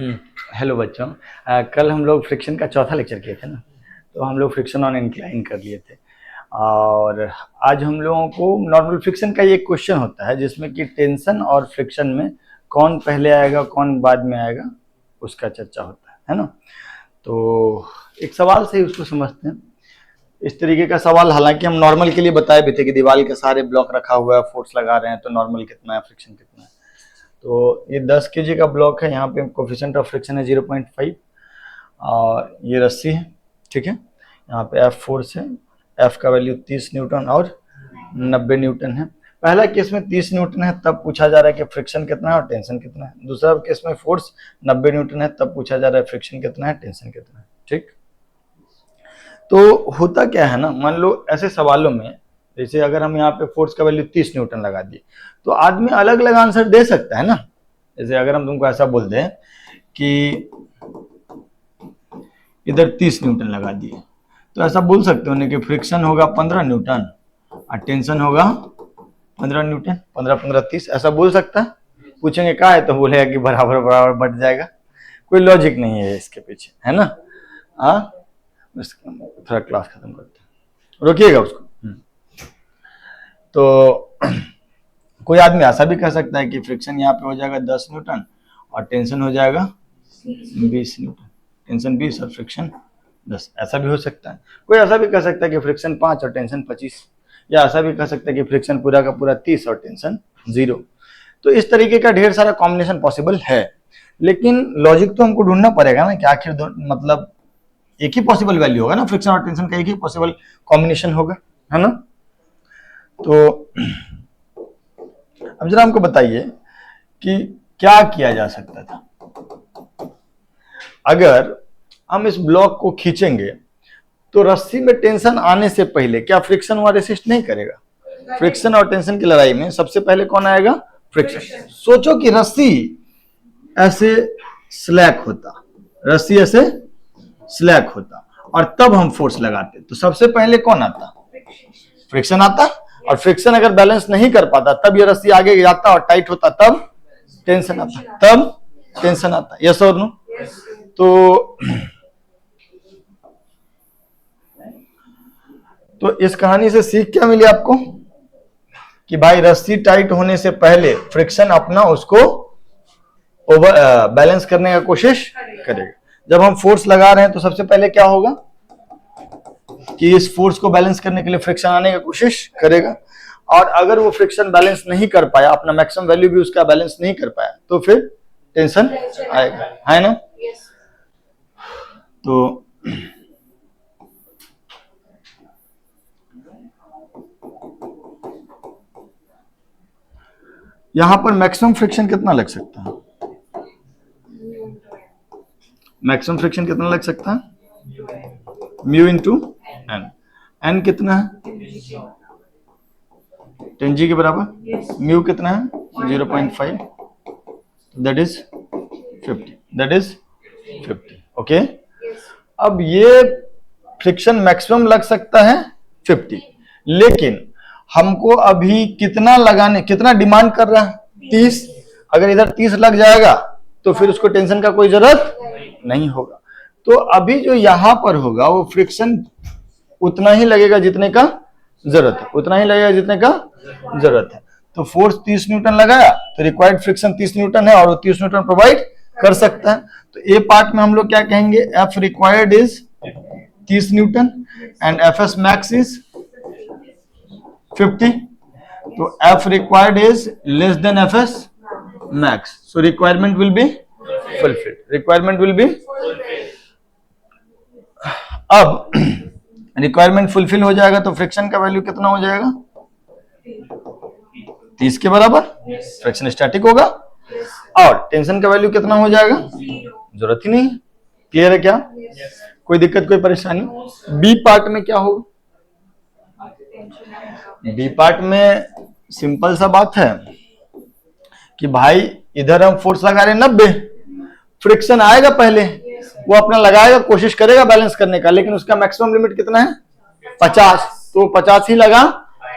Hello बच्चों। कल हम लोग फ्रिक्शन का चौथा लेक्चर किए थे ना, तो हम लोग फ्रिक्शन ऑन इंक्लाइन कर लिए थे। और आज हम लोगों को नॉर्मल फ्रिक्शन का ये क्वेश्चन होता है जिसमें कि टेंशन और फ्रिक्शन में कौन पहले आएगा कौन बाद में आएगा उसका चर्चा होता है ना। तो एक सवाल से ही उसको समझते हैं। इस तरीके का सवाल, हालांकि हम नॉर्मल के लिए बताए भी थे कि दीवार के सारे ब्लॉक रखा हुआ है, फोर्स लगा रहे हैं, तो नॉर्मल कितना है, फ्रिक्शन कितना है। तो ये 10 kg का ब्लॉक है, यहाँ पे कोफिशिएंट ऑफ फ्रिक्शन है 0.5 और ये रस्सी है, ठीक है। यहाँ पे F फोर्स है, F का वैल्यू 30 न्यूटन और 90 न्यूटन है। पहला केस में 30 न्यूटन है, तब पूछा जा रहा है कि फ्रिक्शन कितना है और टेंशन कितना है। दूसरा केस में फोर्स 90 न्यूटन है, तब पूछा जा रहा है फ्रिक्शन कितना है, टेंशन कितना है, ठीक। तो होता क्या है ना, मान लो ऐसे सवालों में, जैसे अगर हम यहाँ पे फोर्स का वैल्यू 30 न्यूटन लगा दिए तो आदमी अलग अलग आंसर दे सकता है ना। जैसे अगर हम तुमको ऐसा बोल दें कि इधर 30 न्यूटन लगा दिए तो ऐसा बोल सकते हो कि फ्रिक्शन होगा 15 न्यूटन और टेंशन होगा 15 न्यूटन, 15 30, ऐसा बोल सकता है। पूछेंगे क्या है तो बोलेगा कि बराबर बराबर बढ़ जाएगा। कोई लॉजिक नहीं है इसके पीछे, है ना। हाँ, थोड़ा क्लास खत्म करते हैं, रोकिएगा उसको। तो कोई आदमी ऐसा भी कह सकता है कि फ्रिक्शन यहाँ पे हो जाएगा 10 न्यूटन और टेंशन हो जाएगा 20 न्यूटन, टेंशन 20 और फ्रिक्शन 10, ऐसा भी हो सकता है। कोई ऐसा भी कह सकता है कि फ्रिक्शन 5 और टेंशन 25, या ऐसा भी कह सकता है कि फ्रिक्शन पूरा का पूरा 30 और टेंशन 0। तो इस तरीके का ढेर सारा कॉम्बिनेशन पॉसिबल है, लेकिन लॉजिक तो हमको ढूंढना पड़ेगा ना कि आखिर मतलब एक ही पॉसिबल वैल्यू होगा ना, फ्रिक्शन और टेंशन का एक ही पॉसिबल कॉम्बिनेशन होगा, है ना। तो अब जरा हमको बताइए कि क्या किया जा सकता था। अगर हम इस ब्लॉक को खींचेंगे तो रस्सी में टेंशन आने से पहले क्या फ्रिक्शन वहां रेसिस्ट नहीं करेगा। फ्रिक्शन और टेंशन की लड़ाई में सबसे पहले कौन आएगा, फ्रिक्शन। सोचो कि रस्सी ऐसे स्लैक होता, रस्सी ऐसे स्लैक होता और तब हम फोर्स लगाते तो सबसे पहले कौन आता, फ्रिक्शन आता। और फ्रिक्शन अगर बैलेंस नहीं कर पाता तब ये रस्सी आगे जाता और टाइट होता, तब टेंशन आता, तब टेंशन आता। यस और नो। तो इस कहानी से सीख क्या मिली आपको कि भाई रस्सी टाइट होने से पहले फ्रिक्शन अपना उसको बैलेंस करने का कोशिश करेगा। जब हम फोर्स लगा रहे हैं तो सबसे पहले क्या होगा कि इस फोर्स को बैलेंस करने के लिए फ्रिक्शन आने की कोशिश करेगा, और अगर वो फ्रिक्शन बैलेंस नहीं कर पाया, अपना मैक्सिमम वैल्यू भी उसका बैलेंस नहीं कर पाया, तो फिर टेंशन आएगा, है ना। तो यहां पर मैक्सिमम फ्रिक्शन कितना लग सकता है, मैक्सिमम फ्रिक्शन कितना लग सकता है, म्यू इंटू एन। एन कितना है, 10G के बराबर। म्यू कितना है, 0.5, that is 50, that is 50। Okay, अब ये फ्रिक्शन मैक्सिमम लग सकता है 50, लेकिन हमको अभी कितना लगाने, कितना डिमांड कर रहा है, 30। अगर इधर 30 लग जाएगा तो फिर उसको टेंशन का कोई जरूरत नहीं होगा। तो अभी जो यहां पर होगा वो फ्रिक्शन उतना ही लगेगा जितने का जरूरत है, उतना ही लगेगा जितने का जरूरत है। तो फोर्स 30 न्यूटन लगाया तो रिक्वायर्ड फ्रिक्शन 30 न्यूटन है और वो 30 न्यूटन प्रोवाइड कर सकता है। तो ए पार्ट में हम लोग क्या कहेंगे, F required is 30 Newton and F S max is 50। तो F required is less than F S max, so requirement will be fulfilled, requirement will be. अब रिक्वायरमेंट फुलफिल हो जाएगा तो फ्रिक्शन का वैल्यू कितना हो जाएगा, 30 के बराबर, फ्रिक्शन स्टैटिक होगा। और टेंशन का वैल्यू कितना हो जाएगा, जरूरत ही नहीं है। क्लियर है क्या, कोई दिक्कत कोई परेशानी। बी पार्ट में क्या होगा, बी पार्ट में सिंपल सा बात है कि भाई इधर हम फोर्स लगा रहे हैं 90, फ्रिक्शन आएगा पहले, वो अपना लगाएगा, कोशिश करेगा बैलेंस करने का, लेकिन उसका मैक्सिमम लिमिट कितना है 50, तो 50 ही लगा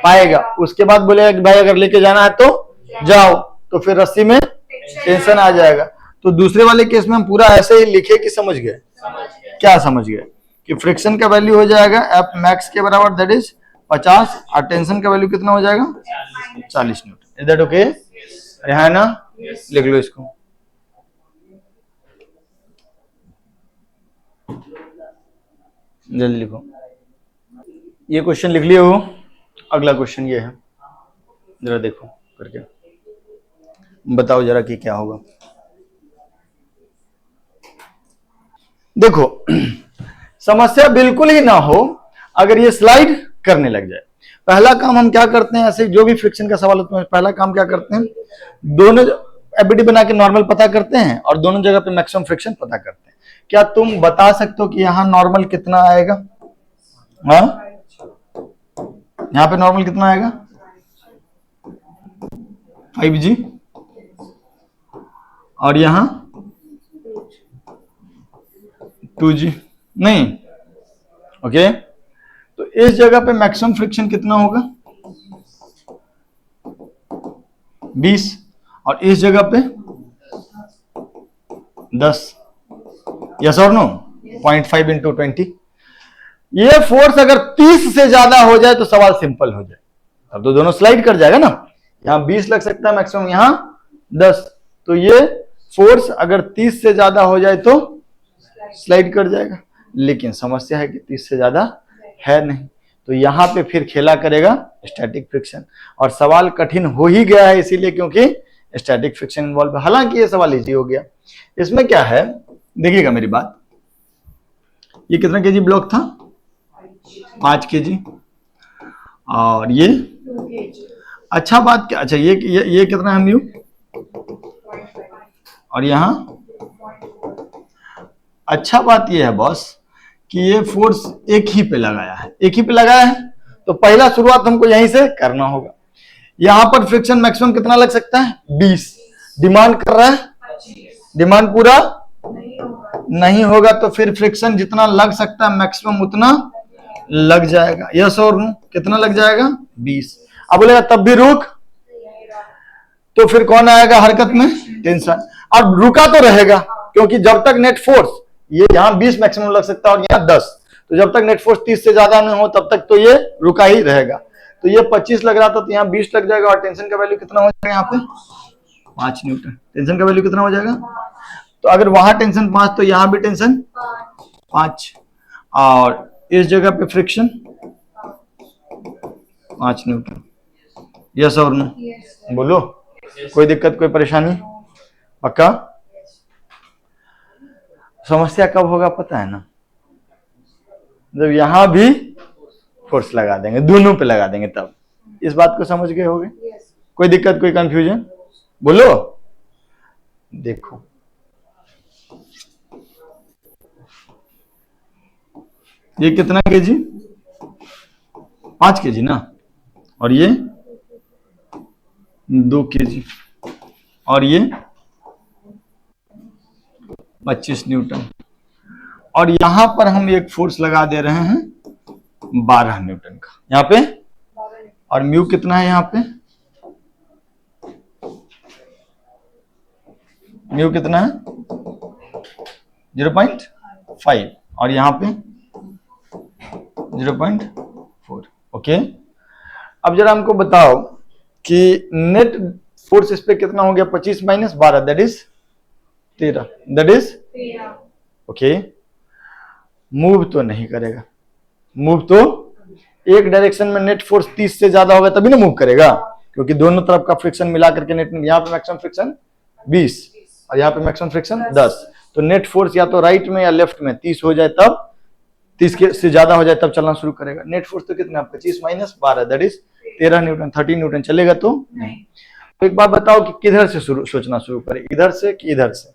पाएगा। उसके बाद बोलेगा कि भाई अगर लेके जाना है तो जाओ, तो फिर रस्सी में टेंशन आ जाएगा। तो दूसरे वाले केस में हम पूरा ऐसे ही लिखे कि समझ गए? क्या समझ गए? कि फ्रिक्शन का वैल्यू हो जाएगा एफ मैक्स के बराबर, दैट इज 50, और टेंशन का वैल्यू कितना हो जाएगा? 40 न्यूटन। Is that okay? है ना? लिख लो इसको। जल्दी लिखो। ये क्वेश्चन लिख लिए हो? अगला क्वेश्चन ये है, जरा देखो करके बताओ जरा कि क्या होगा। देखो समस्या बिल्कुल ही ना हो अगर ये स्लाइड करने लग जाए। पहला काम हम क्या करते हैं, ऐसे जो भी फ्रिक्शन का सवाल होता है पहला काम क्या करते हैं, दोनों एबीडी बना के नॉर्मल पता करते हैं और दोनों जगह पे मैक्सिमम फ्रिक्शन पता करते हैं। क्या तुम बता सकते हो कि यहां नॉर्मल कितना आएगा? हाँ, यहां पे नॉर्मल कितना आएगा? 5G, और यहां 2G नहीं। ओके, तो इस जगह पे मैक्सिमम फ्रिक्शन कितना होगा? 20, और इस जगह पे 10। यस और नो? 0.5 इंटू 20। ये फोर्स अगर 30 से ज्यादा हो जाए तो सवाल सिंपल हो जाए, तब तो दोनों स्लाइड कर जाएगा ना। यहां 20 लग सकता है मैक्सिमम, यहां 10, तो ये फोर्स अगर 30 से ज्यादा हो जाए तो स्लाइड कर जाएगा। लेकिन समस्या है कि 30 से ज्यादा है नहीं, तो यहां पे फिर खेला करेगा स्टैटिक फ्रिक्शन, और सवाल कठिन हो ही गया है इसीलिए क्योंकि स्टैटिक फ्रिक्शन इन्वॉल्व है। हालांकि ये सवाल इजी हो गया। इसमें क्या है, देखिएगा मेरी बात, ये कितना केजी ब्लॉक था? 5 केजी, और ये अच्छा बात क्या, अच्छा ये कितना है म्यू, और यहां अच्छा बात ये है बॉस कि ये फोर्स एक ही पे लगाया है, एक ही पे लगाया है, तो पहला शुरुआत हमको यहीं से करना होगा। यहां पर फ्रिक्शन मैक्सिमम कितना लग सकता है? 20। डिमांड कर रहा है, डिमांड पूरा नहीं होगा तो फिर फ्रिक्शन जितना लग सकता है मैक्सिमम उतना लग जाएगा। यस और नो? कितना लग जाएगा? 20। अब बोलेगा तब भी रुक, तो फिर कौन आएगा हरकत में? टेंशन। अब रुका तो रहेगा क्योंकि जब तक नेट फोर्स, ये यहां 20 मैक्सिमम लग सकता है और यहां 10, तो जब तक नेट फोर्स 30 से ज्यादा नहीं हो तब तक तो ये रुका ही रहेगा। तो ये 25 लग रहा था तो यहाँ 20 लग जाएगा, और टेंशन का वैल्यू कितना हो जाएगा? यहाँ पे 5 न्यूटन। टेंशन का वैल्यू कितना हो जाएगा? तो अगर वहां टेंशन 5 तो यहां भी टेंशन 5, और इस जगह पे फ्रिक्शन 5 न्यूटन। यस और नो? बोलो, कोई दिक्कत, कोई परेशानी? पक्का? समस्या कब होगा पता है ना? जब यहां भी फोर्स लगा देंगे, दोनों पे लगा देंगे, तब। इस बात को समझ गए होगे? कोई दिक्कत, कोई कंफ्यूजन? बोलो। देखो ये कितना केजी? 5 केजी ना, और ये 2 केजी, और ये 25 न्यूटन, और यहां पर हम एक फोर्स लगा दे रहे हैं 12 न्यूटन का यहां पे, और म्यू कितना है? यहां पे म्यू कितना है? 0.5, और यहां पे 0.4। ओके, अब जरा हमको बताओ कि नेट फोर्स इस पे कितना हो गया? 25 minus 12, that is 13, that is okay. Move तो नहीं करेगा, मूव तो एक डायरेक्शन में नेट फोर्स 30 से ज्यादा होगा तभी ना मूव करेगा, क्योंकि दोनों तरफ का फ्रिक्शन मिला करके नेट, यहाँ पे मैक्सिमम फ्रिक्शन 20 और यहाँ पे मैक्सिमम फ्रिक्शन 10, तो नेट फोर्स या तो राइट में या लेफ्ट में 30 हो जाए तब, 30 के से ज्यादा हो जाए तब चलना शुरू करेगा। नेट फोर्स तो कितना? 25 minus 12, that is 13 Newton. 13 Newton चलेगा तो नहीं। तो एक बात बताओ कि किधर से सोचना शुरू करें, इधर से कि इधर से?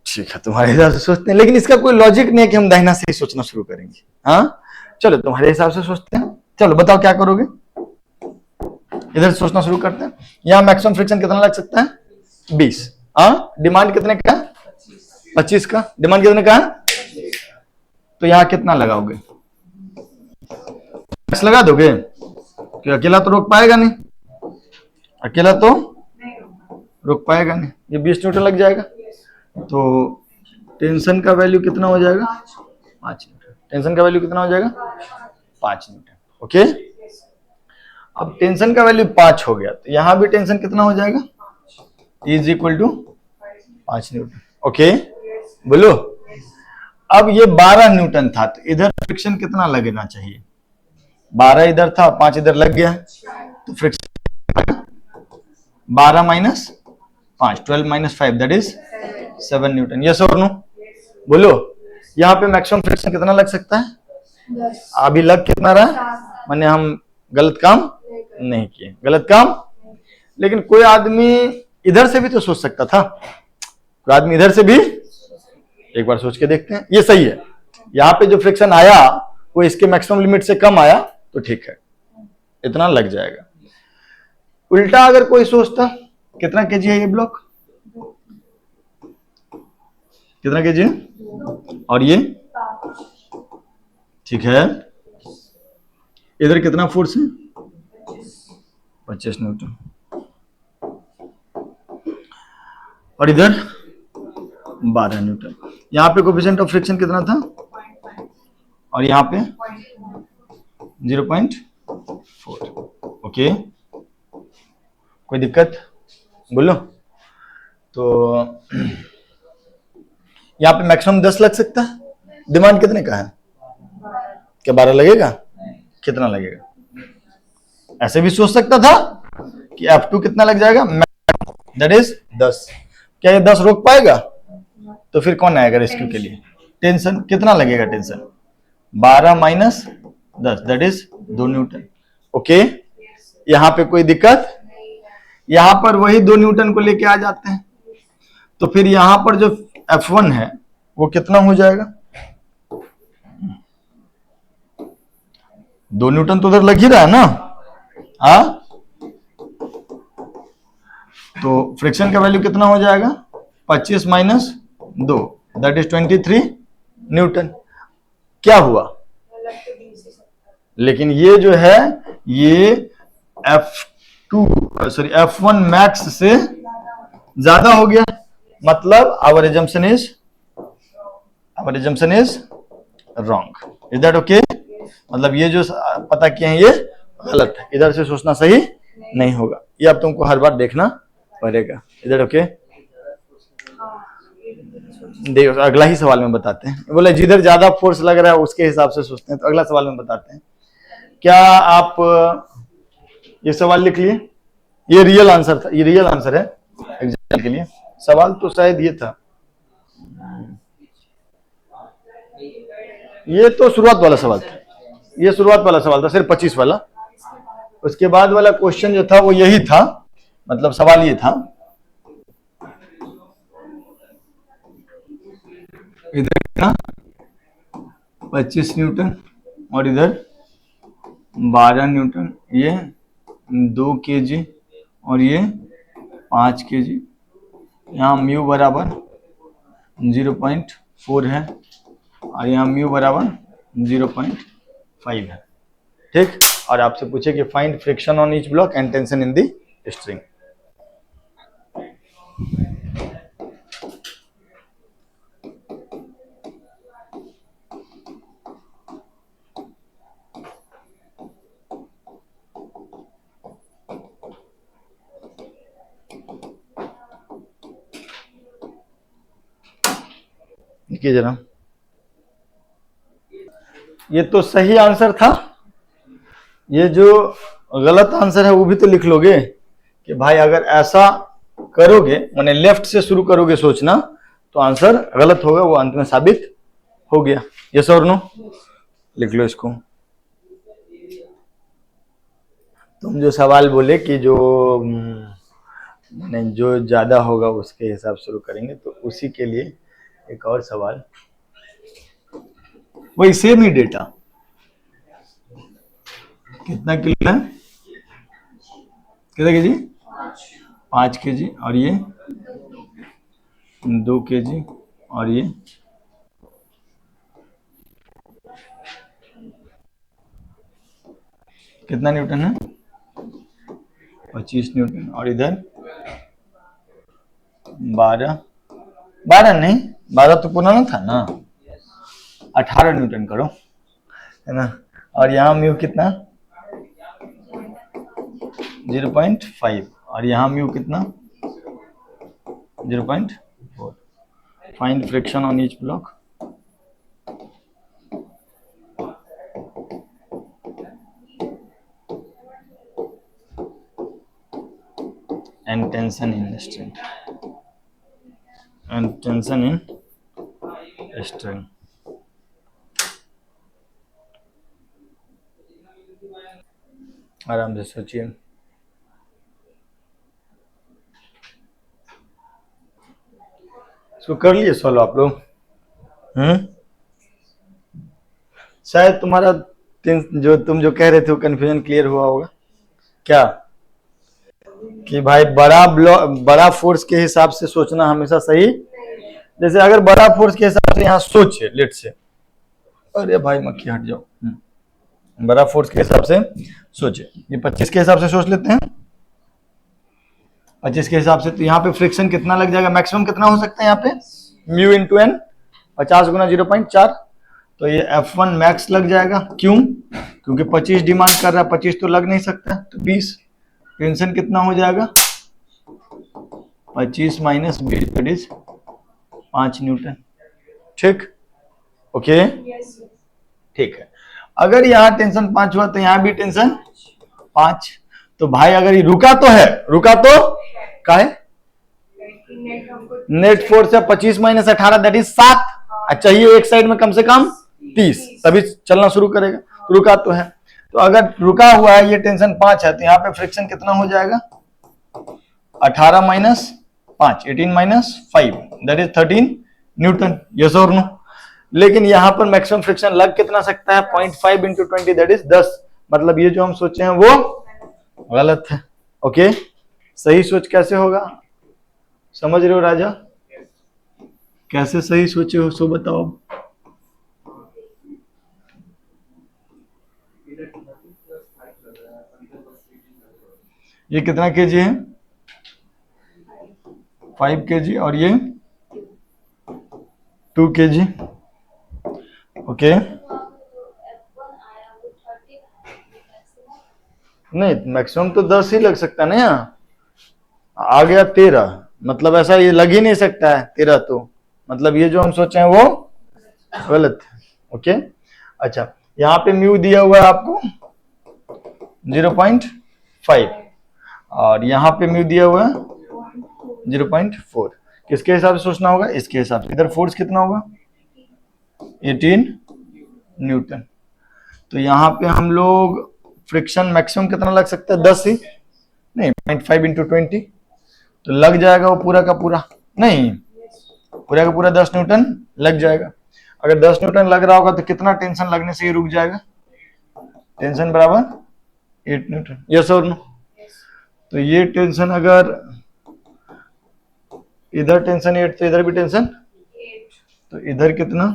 ठीक है, तुम्हारे हिसाब से सोचते हैं, लेकिन इसका कोई लॉजिक नहीं है कि हम दाहिना से ही सोचना शुरू करेंगे। हाँ चलो, तुम्हारे हिसाब से सोचते हैं। चलो बताओ क्या करोगे? इधर से सोचना शुरू करते हैं। यहाँ मैक्सिमम फ्रिक्शन कितना लग सकता है? 20। हाँ, डिमांड कितने का? 25 का। डिमांड कितने का? तो यहाँ कितना लगाओगे? मैक्स लगा दोगे? कि अकेला तो रोक पाएगा नहीं, अकेला तो रुक पाएगा नहीं, ये 20 न्यूटन लग जाएगा। तो टेंशन का वैल्यू कितना हो जाएगा? 5 न्यूटन। टेंशन का वैल्यू कितना हो जाएगा? 5 न्यूटन। ओके, अब टेंशन का वैल्यू 5 हो गया, तो यहां भी टेंशन कितना हो जाएगा? Is equal to 5 newton. Okay, बोलो। अब ये 12 न्यूटन था, तो इधर फ्रिक्शन कितना लगना चाहिए? 12 इधर था, 5 इधर लग गया, तो friction 12 minus 5, 12 minus 5 that is 7 Newton. Yes और नो? बोलो। यहाँ पे मैक्सिमम फ्रिक्शन कितना लग सकता है? अभी लग कितना रहा? माने हम गलत काम नहीं किए, गलत काम। लेकिन कोई आदमी इधर से भी तो सोच सकता था, कोई आदमी इधर से भी, एक बार सोच के देखते हैं। ये सही है, यहाँ पे जो फ्रिक्शन आया वो इसके मैक्सिमम लिमिट से कम आया, तो ठीक है, इतना लग जाएगा। उल्टा अगर कोई सोचता, कितना केजी है ये ब्लॉक? कितना केजी है? और ये ठीक है, इधर कितना फोर्स है? 25 न्यूटन। और इधर 12 न्यूटन। यहाँ पे कोएफिशिएंट ऑफ फ्रिक्शन कितना था? और यहाँ पे 0.4। ओके, कोई दिक्कत? बोलो। तो यहाँ पे मैक्सिमम 10 लग सकता है। डिमांड कितने का है? क्या 12 लगेगा? कितना लगेगा? ऐसे भी सोच सकता था कि F2 कितना लग जाएगा, दैट इज 10। क्या ये 10 रोक पाएगा? तो फिर कौन आएगा रेस्क्यू के लिए? टेंशन कितना लगेगा? Tension 12 minus 10 that is 2 Newton. Okay, यहां पे कोई दिक्कत? यहां पर वही 2 न्यूटन को लेके आ जाते हैं, तो फिर यहां पर जो F1 है वो कितना हो जाएगा? 2 न्यूटन तो उधर लग ही रहा है ना। हाँ, तो फ्रिक्शन का वैल्यू कितना हो जाएगा? 25 माइनस 2 दैट इज 23 न्यूटन। क्या हुआ? लेकिन ये जो है ये F1 मैक्स से ज्यादा हो गया, मतलब our assumption is wrong. Is that okay? मतलब ये जो पता किए हैं ये गलत है, इधर से सोचना सही नहीं होगा। ये अब तुमको हर बार देखना पड़ेगा। Is that okay? देखो अगला ही सवाल में बताते हैं। बोले जिधर ज्यादा फोर्स लग रहा है उसके हिसाब से सोचते हैं, तो अगला सवाल में बताते हैं। क्या आप ये सवाल लिख लिए? ये रियल आंसर था, ये रियल आंसर है एग्जाम के लिए। सवाल तो शायद ये था, ये तो शुरुआत वाला सवाल था, ये शुरुआत वाला सवाल था, सिर्फ 25 वाला। उसके बाद वाला क्वेश्चन जो था वो यही था, मतलब सवाल ये था, इधर कितना 25 न्यूटन और इधर 12 न्यूटन, ये 2 kg और ये 5 kg। यहाँ म्यू बराबर 0.4 है और यहाँ म्यू बराबर 0.5 है। ठीक, और आपसे पूछे कि find friction on each block and tension in the string. देखिए जरा, ये तो सही आंसर था, ये जो गलत आंसर है वो भी तो लिख लोगे कि भाई अगर ऐसा करोगे, माने लेफ्ट से शुरू करोगे सोचना, तो आंसर गलत होगा, वो अंत में साबित हो गया। यस और नो? लिख लो इसको। तुम जो सवाल बोले कि जो माने जो ज्यादा होगा उसके हिसाब से शुरू करेंगे, तो उसी के लिए एक और सवाल, वही सेम ही डेटा, कितना किलो है? कितना केजी? 5 kg और ये 2 kg और ये कितना न्यूटन है? 25 न्यूटन और इधर 12, 12 नहीं, 12 तो पुराना था ना, 18 न्यूटन करो, है ना। और यहाँ म्यू कितना 0.5 और यहाँ म्यू कितना 0.4। Find friction on each block. And tension in string, and tension in string. आराम से सोचिए। इसको कर लिए सॉल्व आप लोग? शायद तुम्हारा जो तुम जो कह रहे थे वो कंफ्यूजन क्लियर हुआ होगा क्या, कि भाई बड़ा फोर्स के हिसाब से सोचना हमेशा सही। जैसे अगर बड़ा फोर्स के हिसाब से यहाँ सोचे, लेट से, अरे भाई मक्खी हट जाओ, बड़ा फोर्स के हिसाब से सोचे, ये 25 के हिसाब से सोच लेते हैं, 25 के हिसाब से, तो यहाँ पे फ्रिक्शन कितना लग जाएगा, मैक्सिमम कितना हो सकता है यहाँ पे, म्यू इंटू एन, 50 गुना 0.4, तो ये F1 मैक्स लग जाएगा। क्यों? क्योंकि 25 डिमांड कर रहा है, 25 तो लग नहीं सकता, तो 20। टेंशन कितना हो जाएगा, 25 माइनस 20 दैट इज 5 न्यूटन। ठीक, ओके, ठीक है। अगर यहाँ टेंशन 5 हुआ तो यहाँ भी टेंशन 5। तो भाई अगर ये रुका तो है, रुका तो क्या है, नेट फोर्स है 25 माइनस 18 दैट इज 7। चाहिए एक साइड में कम से कम 30, तभी चलना शुरू करेगा। तो रुका तो है, तो अगर रुका हुआ है, ये टेंशन 5 है, तो यहाँ पे फ्रिक्शन कितना हो जाएगा, 18 minus 5, 18 minus 5 that is 13 Newton. Yes और नो? लेकिन यहाँ पर मैक्सिमम फ्रिक्शन लग कितना सकता है, 0.5 इंटू 20 दैट इज 10। मतलब ये जो हम सोचे हैं वो गलत है। ओके, सही सोच कैसे होगा, समझ रहे हो राजा? कैसे सही सोचे हो सो बताओ। ये कितना केजी है, 5 केजी, और ये 2 केजी। ओके, नहीं मैक्सिमम तो 10 ही लग सकता है ना, यहाँ आ गया 13, मतलब ऐसा ये लग ही नहीं सकता है 13, तो मतलब ये जो हम सोचे हैं वो गलत है। ओके, अच्छा, यहाँ पे म्यू दिया हुआ है आपको 0.5 और यहाँ पे म्यू दिया हुआ है 0.4। किसके हिसाब से सोचना होगा, इसके हिसाब से। इधर फोर्स कितना होगा, 18 न्यूटन। तो यहाँ पे हम लोग फ्रिक्शन मैक्सिमम कितना लग सकता है, 10 ही नहीं, 0.5 इंटू 20, तो लग जाएगा वो पूरा का पूरा, नहीं पूरा का पूरा 10 न्यूटन लग जाएगा। अगर 10 न्यूटन लग रहा होगा तो कितना टेंशन लगने से ये रुक जाएगा, टेंशन बराबर 8 न्यूटन। यस और नो? तो ये टेंशन अगर इधर टेंशन 8 तो इधर भी टेंशन 8, तो इधर कितना,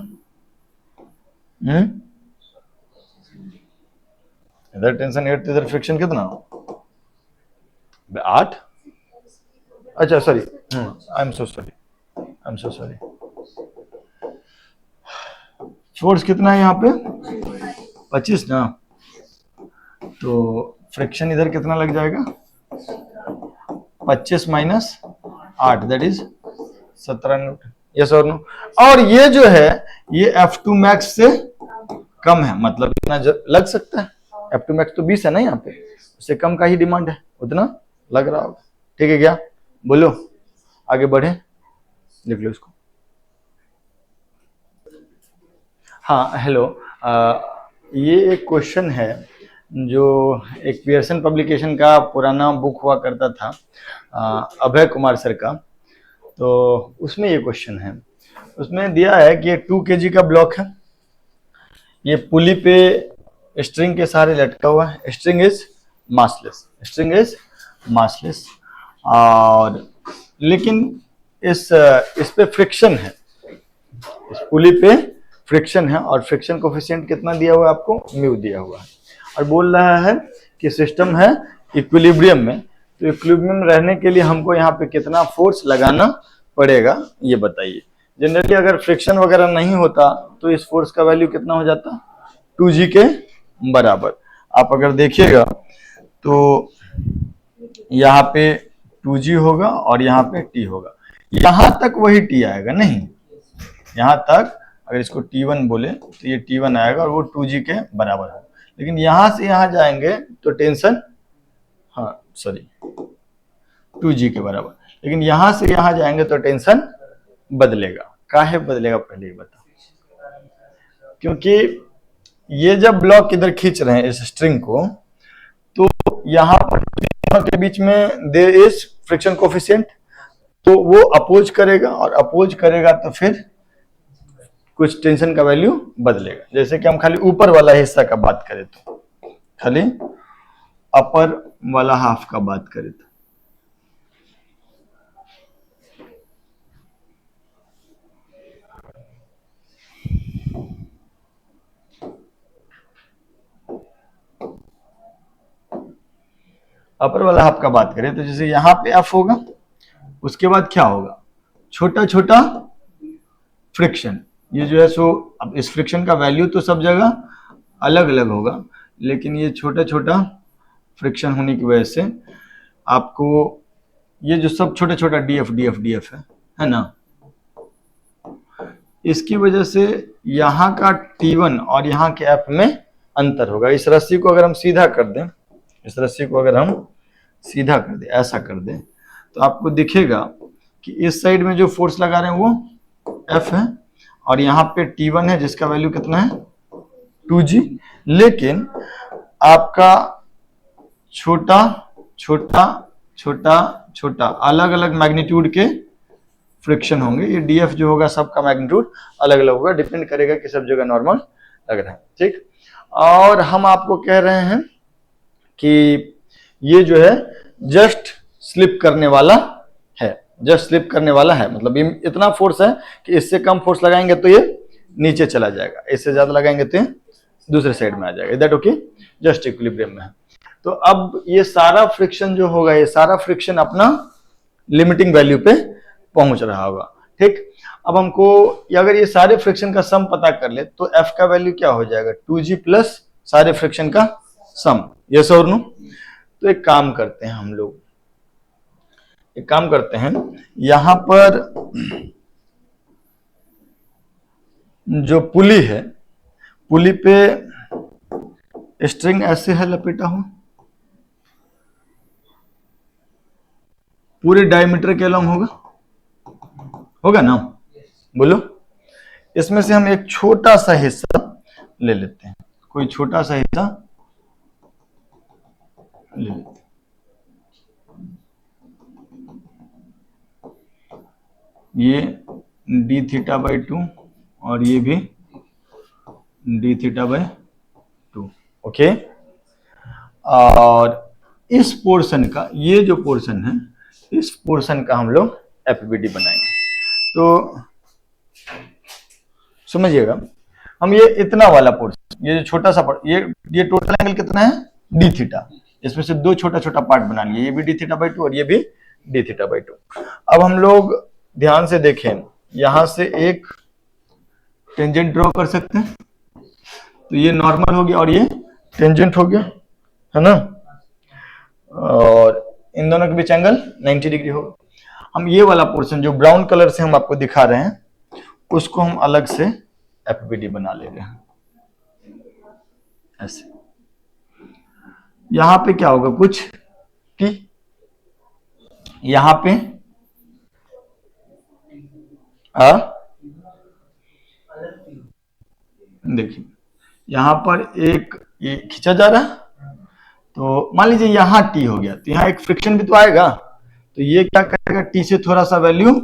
इधर टेंशन 8 तो इधर फ्रिक्शन कितना, 8। अच्छा sorry, I am so sorry. Force कितना है यहाँ पे, 25 ना, तो फ्रिक्शन इधर कितना लग जाएगा, 25 minus 8 that is 17 Newton. Yes और नो? और ये जो है ये F2 मैक्स से कम है, मतलब इतना लग सकता है। F2 मैक्स तो 20 है ना, यहाँ पे उससे कम का ही डिमांड है, उतना लग रहा होगा। ठीक है क्या, बोलो आगे बढ़े, लिख लो इसको। हाँ हेलो, ये एक क्वेश्चन है जो एक पियर्सन पब्लिकेशन का पुराना बुक हुआ करता था, अभय कुमार सर का। तो उसमें ये क्वेश्चन है, उसमें दिया है कि 2 kg का ब्लॉक है, ये पुली पे स्ट्रिंग के सहारे लटका हुआ है, स्ट्रिंग इज मासलेस, और लेकिन इस पे फ्रिक्शन है, इस पुली पे फ्रिक्शन है, और फ्रिक्शन कोफिशिएंट कितना दिया हुआ है आपको, म्यू दिया हुआ है, और बोल रहा है कि सिस्टम है इक्विलिब्रियम में, तो इक्विलिब्रियम में रहने के लिए हमको यहाँ पे कितना फोर्स लगाना पड़ेगा ये बताइए। जनरली अगर फ्रिक्शन वगैरह नहीं होता तो इस फोर्स का वैल्यू कितना हो जाता, 2G के बराबर। आप अगर देखिएगा तो यहाँ पे 2G होगा और यहाँ पे T होगा, यहाँ तक वही T आएगा, नहीं यहाँ तक अगर इसको T1 बोले तो ये T1 आएगा और वो 2G के बराबर है। लेकिन यहाँ से यहाँ जाएंगे तो टेंशन, हाँ सॉरी 2G के बराबर, लेकिन यहाँ से यहाँ जाएंगे तो टेंशन बदलेगा। काहे बदलेगा पहले ही बता, क्योंकि ये जब ब्लॉक इधर खींच रहे हैं इस स्ट्रिंग को, तो यहाँ पर के बीच में देयर इज फ्रिक्शन कोफिशिएंट, तो वो अपोज करेगा और अपोज करेगा तो फिर कुछ टेंशन का वैल्यू बदलेगा। जैसे कि हम खाली ऊपर वाला हिस्सा का बात करें तो, खाली अपर वाला हाफ का बात करें तो अपर वाला हाफ का बात करें तो जैसे यहाँ पे एफ होगा, उसके बाद क्या होगा, छोटा छोटा फ्रिक्शन, ये जो है सो अब इस फ्रिक्शन का वैल्यू तो सब जगह अलग अलग होगा, लेकिन ये छोटा छोटा फ्रिक्शन होने की वजह से आपको ये जो सब छोटा छोटा डीएफ डीएफ डीएफ है ना, इसकी वजह से यहाँ का T1 और यहाँ के एफ में अंतर होगा। इस रस्सी को अगर हम सीधा कर दें, इस रस्सी को अगर हम सीधा कर दें, ऐसा कर दें, तो आपको दिखेगा कि इस साइड में जो फोर्स लगा रहे हैं वो F है और यहाँ पे T1 है जिसका वैल्यू कितना है 2G, लेकिन आपका छोटा छोटा छोटा छोटा अलग अलग मैग्नीट्यूड के फ्रिक्शन होंगे। ये डीएफ जो होगा सबका मैग्नीट्यूड अलग अलग होगा, डिपेंड करेगा कि सब जगह नॉर्मल लग रहा है, ठीक। और हम आपको कह रहे हैं कि ये जो है जस्ट स्लिप करने वाला है, जस्ट स्लिप करने वाला है, मतलब ये इतना फोर्स है कि इससे कम फोर्स लगाएंगे तो ये नीचे चला जाएगा, इससे ज्यादा लगाएंगे तो ये दूसरे साइड में आ जाएगा। दैट ओके, जस्ट इक्विलिब्रियम में है। तो अब ये सारा फ्रिक्शन जो होगा, ये सारा फ्रिक्शन अपना लिमिटिंग वैल्यू पे पहुंच रहा होगा, ठीक। अब हमको अगर ये सारे फ्रिक्शन का सम पता कर ले तो F का वैल्यू क्या हो जाएगा 2G प्लस सारे फ्रिक्शन का सम, यस और नो। तो एक काम करते हैं हम लोग, एक काम करते हैं, यहां पर जो पुली है, पुली पे स्ट्रिंग ऐसे है लपेटा हुआ, पूरे डायमीटर के अलॉन्ग होगा, होगा ना, बोलो। इसमें से हम एक छोटा सा हिस्सा ले लेते हैं, कोई छोटा सा हिस्सा ले लेते हैं, ये डी थीटा बाई 2 और ये भी डी थीटा बाई 2, ओके। और इस पोर्शन का, ये जो पोर्शन है, इस पोर्शन का हम लोग एफबीडी बनाएंगे। तो समझिएगा, हम ये इतना वाला पोर्शन, ये जो छोटा सा ये टोटल एंगल कितना है डी थीटा, इसमें से दो छोटा छोटा पार्ट बना लिए, ये भी डी थीटा बाई 2 और ये भी डी थीटा बाई 2। अब हम लोग ध्यान से देखें, यहां से एक टेंजेंट ड्रॉ कर सकते हैं, तो ये नॉर्मल हो गया और ये टेंजेंट हो गया, है ना, और इन दोनों के बीच एंगल 90 डिग्री होगा। हम ये वाला पोर्शन जो ब्राउन कलर से हम आपको दिखा रहे हैं, उसको हम अलग से एफबीडी बना ले रहे हैं, ऐसे। यहां पे क्या होगा, कुछ टी, यहां पे देखिए यहां पर एक ये खींचा जा रहा है, तो मान लीजिए यहां टी हो गया, तो यहां एक फ्रिक्शन भी तो आएगा, तो ये क्या करेगा, टी से थोड़ा सा वैल्यू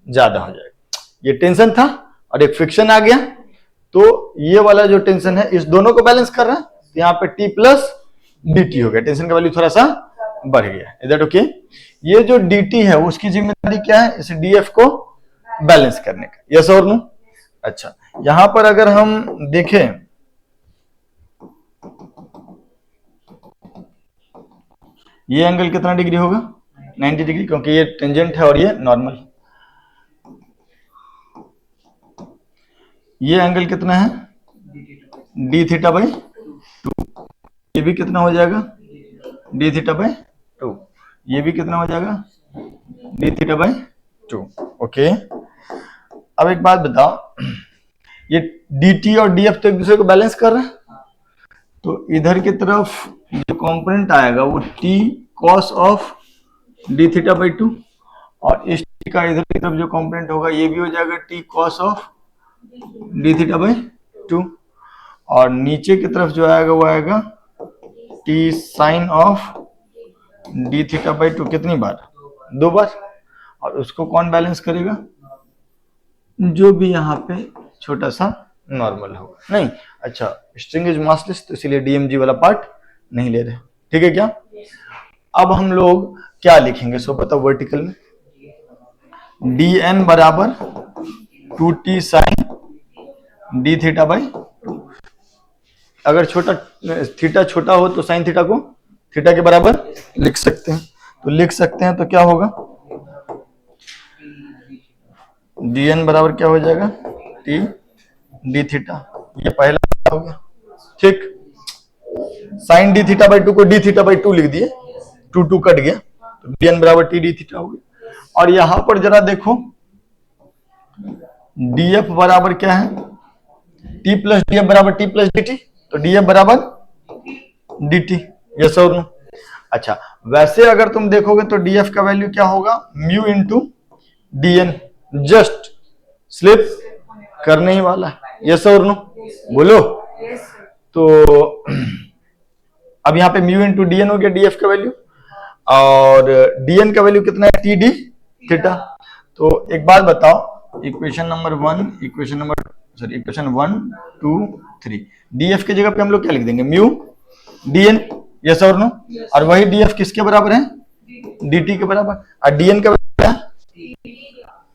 ज्यादा हो जाएगा। ये टेंशन था और एक फ्रिक्शन आ गया, तो ये वाला जो टेंशन है इस दोनों को बैलेंस कर रहा है, तो यहाँ पे टी प्लस डी टी हो गया, टेंशन का वैल्यू थोड़ा सा बढ़ गया, इज दैट ओके। ये जो डी टी है उसकी जिम्मेदारी क्या है, इस डीएफ को बैलेंस करने का, यस और नो। अच्छा, यहां पर अगर हम देखें, ये एंगल कितना डिग्री होगा? 90 डिग्री, क्योंकि ये टेंजेंट है और ये नॉर्मल। ये एंगल कितना है? D theta by 2। ये भी कितना हो जाएगा? D theta by 2। ये भी कितना हो जाएगा? D theta by 2। ओके, अब एक बात बताओ, ये डी टी और डी एफ तो एक दूसरे को बैलेंस कर रहे हैं, तो इधर की तरफ जो कंपोनेंट आएगा वो T cos of d theta by 2, और इस टी का इधर की तरफ जो कंपोनेंट होगा ये भी हो जाएगा T cos of d theta by 2, और नीचे की तरफ जो आएगा वो आएगा T sine of d theta by 2। कितनी बार? 2 बार। और उसको कौन बैलेंस करेगा? जो भी यहाँ पे छोटा सा नॉर्मल होगा। नहीं, अच्छा, स्ट्रिंग इज मासलेस तो इसीलिए डीएमजी वाला पार्ट नहीं ले रहे, ठीक है क्या? अब हम लोग क्या लिखेंगे? सो बताओ, वर्टिकल में डी एन बराबर 2t sign D theta by 2। अगर छोटा थीटा छोटा हो तो साइन थीटा को थीटा के बराबर लिख सकते हैं, तो लिख सकते हैं, तो क्या होगा? डी एन बराबर क्या हो जाएगा? T D theta. ये पहला हो गया, ठीक। साइन डी थीटा बाई 2 को डी थीटा बाई 2 लिख दिए, 2 कट गया, तो डी एन बराबर टी डी थीटा हो गया। और यहां पर जरा देखो, डी एफ बराबर क्या है? टी प्लस डी एफ बराबर टी प्लस डी टी, तो डी एफ बराबर डी टी। यस और नो? अच्छा, वैसे अगर तुम देखोगे तो डी एफ का वैल्यू क्या होगा? Mu into d N, just slip करने ही वाला है। यस और नो? बोलो। तो अब यहाँ पे म्यू इंटू डी एन हो गया डी एफ का वैल्यू, और डी एन का वैल्यू कितना है? T D theta. तो एक बात बताओ, इक्वेशन नंबर 1, 2, 3, डी एफ की जगह पे हम लोग क्या लिख देंगे? Mu d N. यस और नो? और वही डी एफ किसके बराबर है? डी टी के बराबर। और डी एन का वैल्यू क्या है?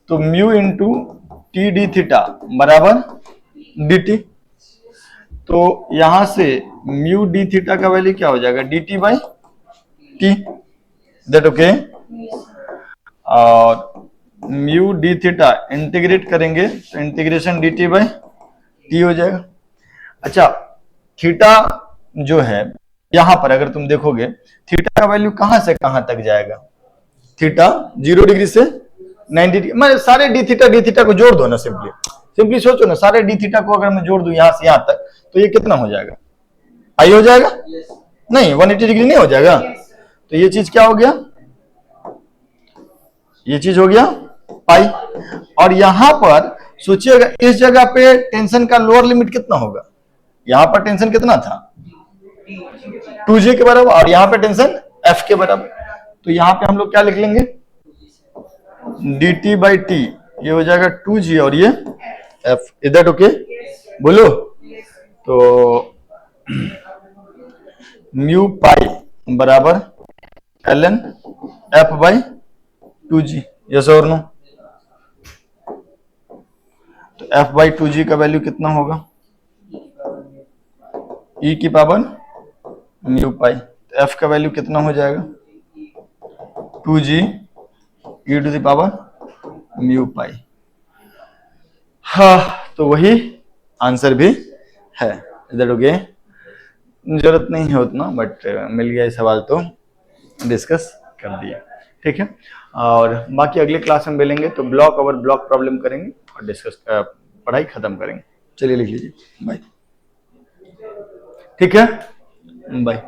तो mu into T D theta बराबर डी टी। तो यहां से म्यू डी थीटा का वैल्यू क्या हो जाएगा? D T by T, that okay. और म्यू डी थीटा इंटीग्रेट करेंगे तो integration D T by T हो जाएगा। अच्छा, थीटा जो है यहां पर अगर तुम देखोगे, थीटा का वैल्यू कहां से कहां तक जाएगा? थीटा 0 डिग्री से 90 डिग्री। मैं सारे डी थीटा को जोड़ दो ना, सिंपली सोचो ना, सारे डी थीटा को अगर मैं जोड़ दूं यहां से यहां तक, तो ये कितना हो जाएगा? आई हो जाएगा? नहीं, 180 डिग्री नहीं हो जाएगा? तो ये चीज क्या हो गया? ये चीज हो गया पाई। और यहां पर सोचिएगा, इस जगह पे टेंशन का लोअर लिमिट कितना होगा? यहां पर टेंशन कितना था? 2G के बराबर, और यहां पे टेंशन F के बराबर। तो यहां पे हम लोग क्या लिख लेंगे? dt बाई टी, ये हो जाएगा 2G और ये F। Is that okay? बोलो। तो म्यू पाई बराबर ln F by 2G। Yes और नो? तो F बाई 2G का वैल्यू कितना होगा? e की पावर म्यू पाई। तो F का वैल्यू कितना हो जाएगा? 2G e to the power mu pi. हाँ, तो वही आंसर भी है। इधर ओके, जरूरत नहीं है उतना, बट मिल गया सवाल तो डिस्कस कर दिया, ठीक है। और बाकी अगले क्लास में मिलेंगे तो ब्लॉक ओवर ब्लॉक प्रॉब्लम करेंगे और डिस्कस पढ़ाई खत्म करेंगे। चलिए लिख लीजिए, बाय। ठीक है, बाय।